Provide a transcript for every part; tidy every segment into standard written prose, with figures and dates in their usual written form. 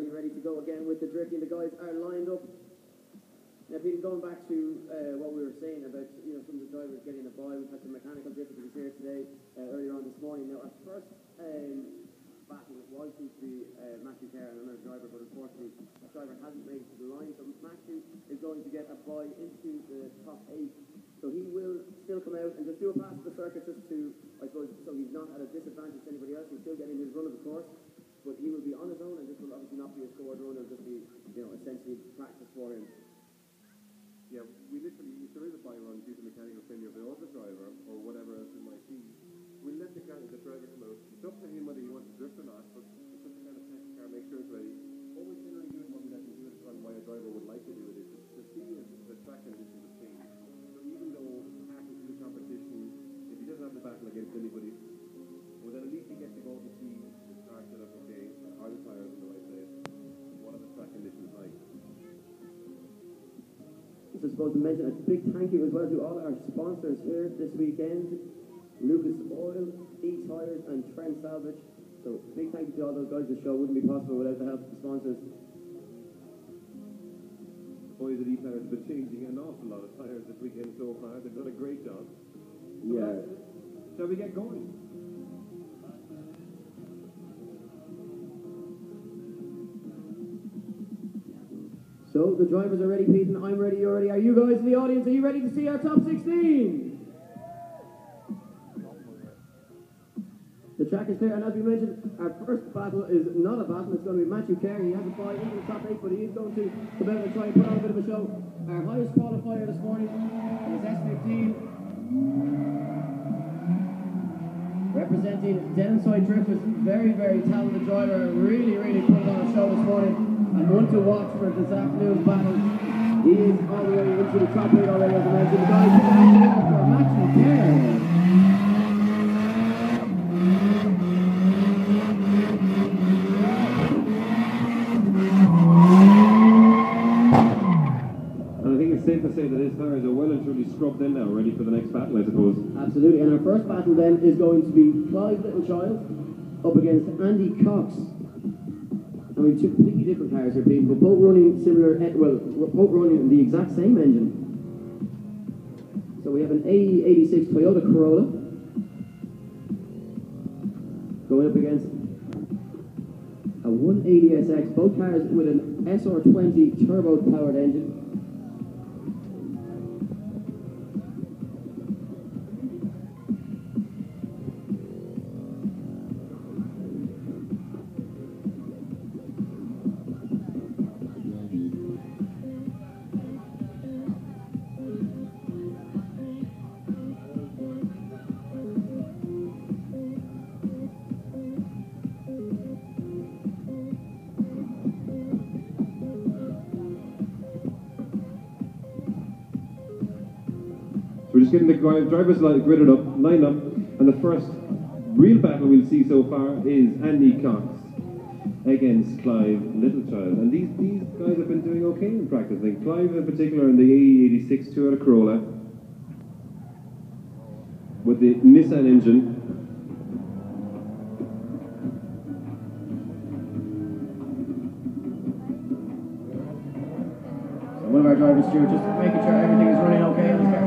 already ready to go again with the drifting. The guys are lined up. Now, Peter, going back to what we were saying about some of the drivers getting a bye, we've had some mechanical difficulties here today, earlier on this morning. Now, our first battle was due to be Matthew Kerr and another driver, but unfortunately, that driver hasn't made it to the line. So Matthew is going to get a bye into the top 8. So he will still come out and just do a pass to the circuit just to, I suppose, so he's not at a disadvantage to anybody else. He's still getting his run of the course, but he will be on his own, and this will obviously not be a scored run. It'll just be, essentially practice for him. Yeah, we literally, if there is a bye run due to mechanical failure by the driver or whatever else it might be, we'll let the driver come out. It's up to him whether he wants to drift or not, but it's just to kind of test the car, make sure it's ready. What we generally do and what we let them do at the time, why a driver would like to do it, is to see if the track conditions have changed. So even though halfway through the competition, if he doesn't have the battle against anybody, well then at least he gets to go out and see the car set up, okay, are the tyres in the right place? What are the track conditions like? Just supposed to mention a big thank you as well to all our sponsors here this weekend: Lucas Oil, E-Tires and Trent Salvage. So big thank you to all those guys. The show wouldn't be possible without the help of the sponsors. The boys at E-Tires have been changing an awful lot of tyres this weekend so far. They've done a great job. Yeah. Shall we get going? So the drivers are ready, Pete, and I'm ready, you're ready. Are you guys in the audience? Are you ready to see our top 16? The track is clear, and as we mentioned, our first battle is not a battle. It's going to be Matthew Kerr. He has a bye into the top 8, but he is going to come out and try and put on a bit of a show. Our highest qualifier this morning is S15. Representing Downside Drift, is very, very talented driver. Really, really put on a show this morning. And one to watch for this afternoon's battle. He is all the way into the top 8 already, as I mentioned. The guys put out there for Matthew Kerr. And I think it's safe to say that his tyres are well and truly scrubbed in now, ready for the next battle, I suppose. Absolutely, and our first battle then is going to be Clive Littlechild up against Andy Cox. And we have two completely different cars here, people, but both running similar, both running the exact same engine. So we have an AE86 Toyota Corolla going up against a 180SX, both cars with an SR20 turbo-powered engine. We're just getting the drivers gridded up, lined up, and the first real battle we'll see so far is Andy Cox against Clive Littlechild. And these guys have been doing okay in practice. I think Clive in particular in the AE86 Toyota Corolla with the Nissan engine. So one of our drivers, Stuart, just making sure everything is running okay in this car.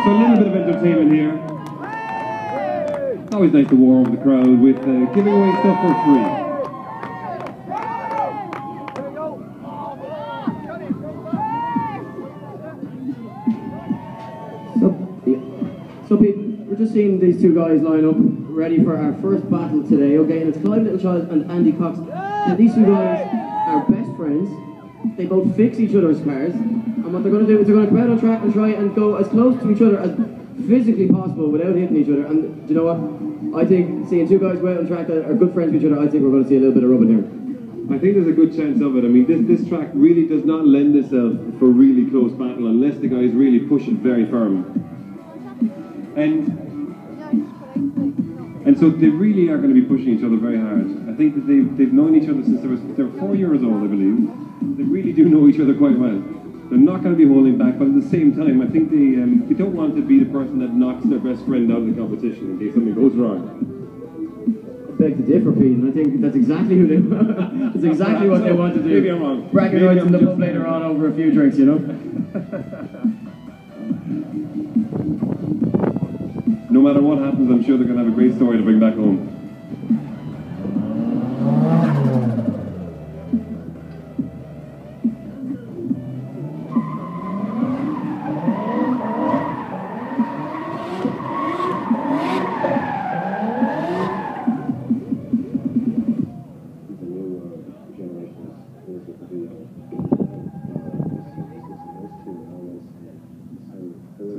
So a little bit of entertainment here. Always nice to warm the crowd with giving away stuff for free. So Pete, we're just seeing these two guys line up ready for our first battle today, okay? And it's Clive Littlechild and Andy Cox. Now, these two guys are best friends. They both fix each other's cars. And what they're going to do is they're going to come out on track and try and go as close to each other as physically possible without hitting each other. And do you know what? I think seeing two guys go out on track that are good friends with each other, I think we're going to see a little bit of rubbing here. I think there's a good chance of it. I mean, this track really does not lend itself for really close battle unless the guys really push it very firm. And so they really are going to be pushing each other very hard. I think that they've known each other since they were 4 years old, I believe. They really do know each other quite well. They're not going to be holding back, but at the same time, I think they don't want to be the person that knocks their best friend out of the competition in case something goes wrong. I beg to differ, Pete, and I think that's exactly who they that's exactly what they want to do. Maybe I'm wrong. Bragging rights in the pub later on over a few drinks, you know? No matter what happens, I'm sure they're going to have a great story to bring back home.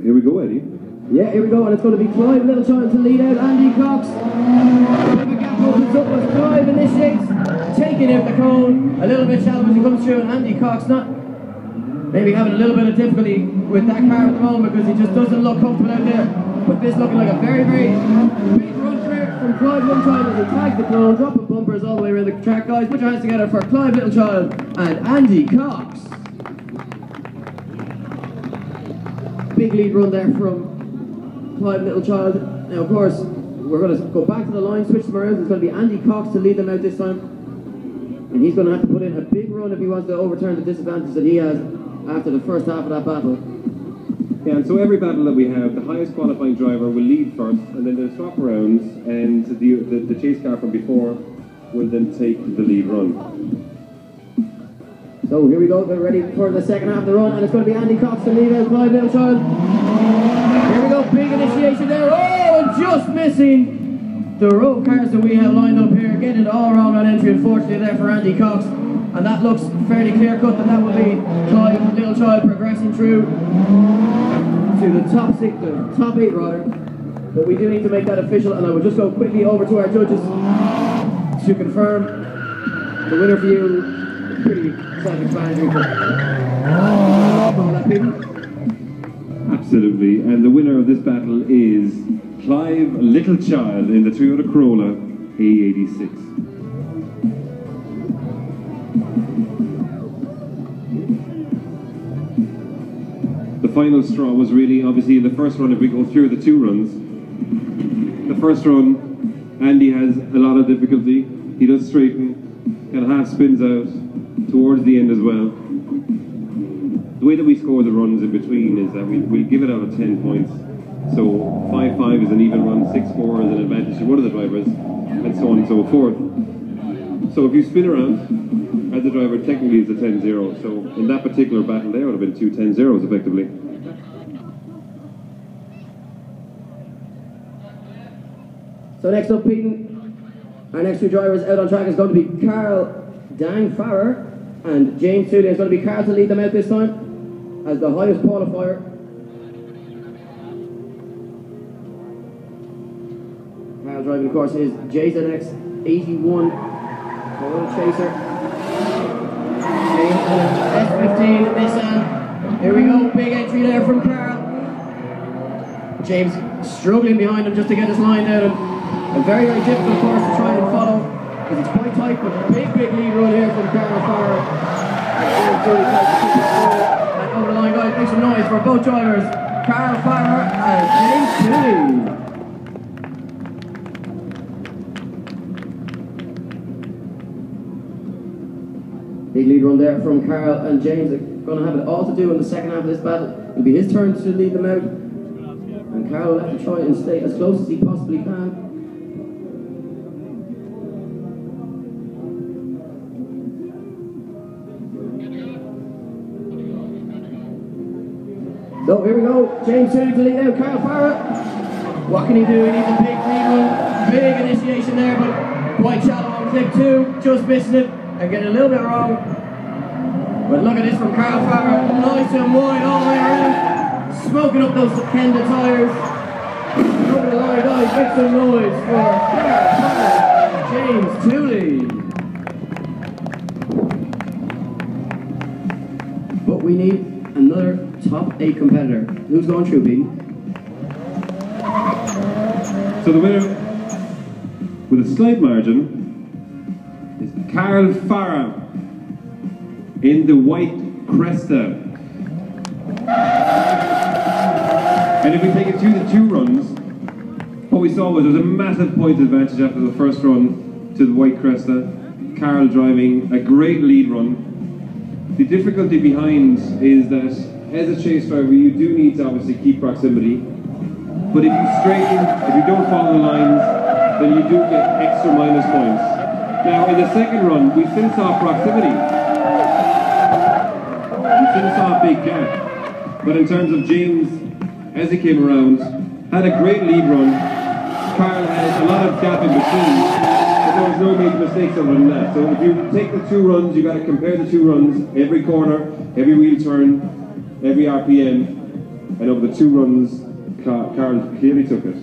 Here we go, Eddie. Yeah, here we go, and it's going to be Clive Littlechild to lead out Andy Cox. The gap opens up as Clive initiates, taking out the cone. A little bit shallow as he comes through, and Andy Cox not maybe having a little bit of difficulty with that car at the moment because he just doesn't look comfortable out there. But this looking like a very, very big run from Clive Littlechild as he tags the cone, dropping bumpers all the way around the track. Guys, put your hands together for Clive Littlechild and Andy Cox. Big lead run there from Clive Littlechild. Now, of course, we're going to go back to the line, switch them around. It's going to be Andy Cox to lead them out this time. And he's going to have to put in a big run if he wants to overturn the disadvantage that he has after the first half of that battle. Yeah, and so every battle that we have, the highest qualifying driver will lead first, and then they'll swap rounds, and the chase car from before will then take the lead run. So here we go, they're ready for the second half of the run, and it's going to be Andy Cox to lead out Clive Littlechild. Here we go, big initiation there. Oh, and just missing the row cars that we have lined up here. Getting it all wrong on entry, unfortunately, there for Andy Cox. And that looks fairly clear-cut that will be Clive Littlechild progressing through to the top six, the top eight rather. But we do need to make that official, and I will just go quickly over to our judges to confirm the winner for you. Pretty self-explanatory. Absolutely, and the winner of this battle is Clive Littlechild in the Toyota Corolla A86. The final straw was really, obviously, in the first run. If we go through the two runs, the first run, Andy has a lot of difficulty. He does straighten, kind of half spins out towards the end as well. The way that we score the runs in between is that we'll give it out of 10 points. So 5-5 is an even run, 6-4 is an advantage to one of the drivers, and so on and so forth. So if you spin around as a driver, technically it's a 10-0. So in that particular battle there would have been two 10-0s effectively. So next up, Pete, our next two drivers out on track is going to be Carl Dan Farrer and James Tooley. It's going to be Carl to lead them out this time as the highest qualifier. Carl driving, of course, is JZX 81 Toyota Chaser. S15 Nissan. Here we go, big entry there from Carl. James struggling behind him just to get his line down. A very, very difficult course to try and follow because it's quite tight, but big lead run here from Carl Farrer. And over the line, guys, make some noise for both drivers, Carl Farrer and James Tooley. Big lead run there from Carl and James. They're going to have it all to do in the second half of this battle. It'll be his turn to lead them out. And Carl will have to try and stay as close as he possibly can. So here we go, James Tooley to lead out Carl Farrer. What can he do? He needs a big lead run. Big initiation there, but quite shallow on clip 2. Just missing it and getting a little bit wrong. But look at this from Carl Farrer. Nice and wide all the way around. Smoking up those Kenda tyres. Over the line, guys. Make some noise for Carl Farrer and James Tooley. But we need another top 8 competitor. Who's going through, Bean? So the winner, with a slight margin, is Carl Farrer in the white Cresta. And if we take it through the 2 runs, what we saw was there was a massive point advantage after the first run to the white Cresta. Carl driving a great lead run. The difficulty behind is that as a chase driver you do need to obviously keep proximity, but if you straighten, if you don't follow the lines, then you do get extra minus points. Now in the second run we still saw proximity. We still saw a big gap. But in terms of James, as he came around, had a great lead run. Carl had a lot of gap in between. There was no major mistakes other than that. So if you take the 2 runs, you've got to compare the 2 runs, every corner, every wheel turn, every RPM, and over the 2 runs, Carl clearly took it.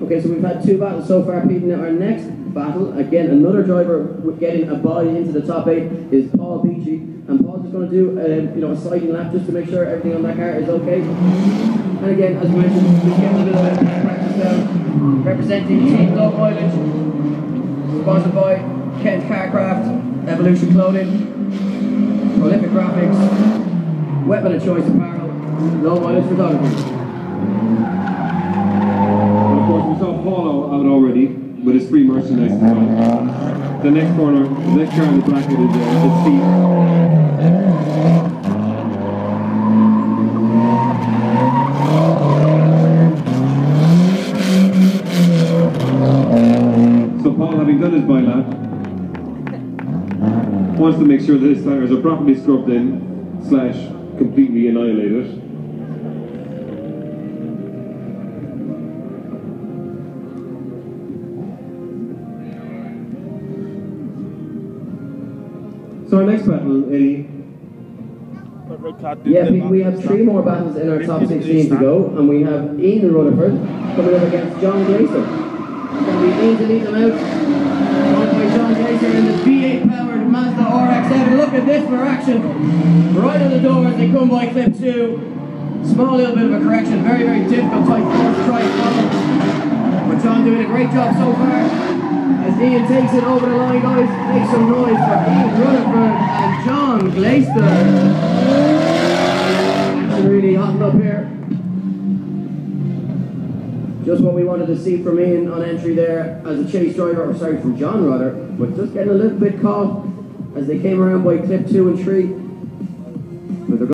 Okay, so we've had 2 battles so far, Pete. Now our next battle, again, another driver getting a bye into the top 8 is Paul Beachy. And Paul's just going to do a sliding lap just to make sure everything on that car is okay. And again, as we mentioned, we're getting a little bit of practice down, representing Team Low Mileage. Sponsored by Kent Carcraft, Evolution Clothing, Prolific Graphics, Weapon of Choice Apparel, Low Mileage Photography. And of course we saw Paulo out already with his free merchandise as well. The next corner, the next car in the bracket is Steve. So Paul, having done his bye lap, wants to make sure that his tires are properly scrubbed in / completely annihilated. So our next battle, Eddie. Yeah, we have 3 more battles in our top 16 to go, and we have Ian Rutherford coming up against John Glaser. It's going to be Ian to lead them out, joined by John Glaser in the V8 powered Mazda RX-7. Look at this for action, right on the door as they come by clip 2. Small little bit of a correction, very, very difficult type first try follow. But John doing a great job so far. As Ian takes it over the line, guys, make some noise for Ian Rutherford and John Glaister. Action really hotting up here. Just what we wanted to see from Ian on entry there as a chase driver, or sorry, from John rather, but just getting a little bit caught as they came around by clip 2 and 3.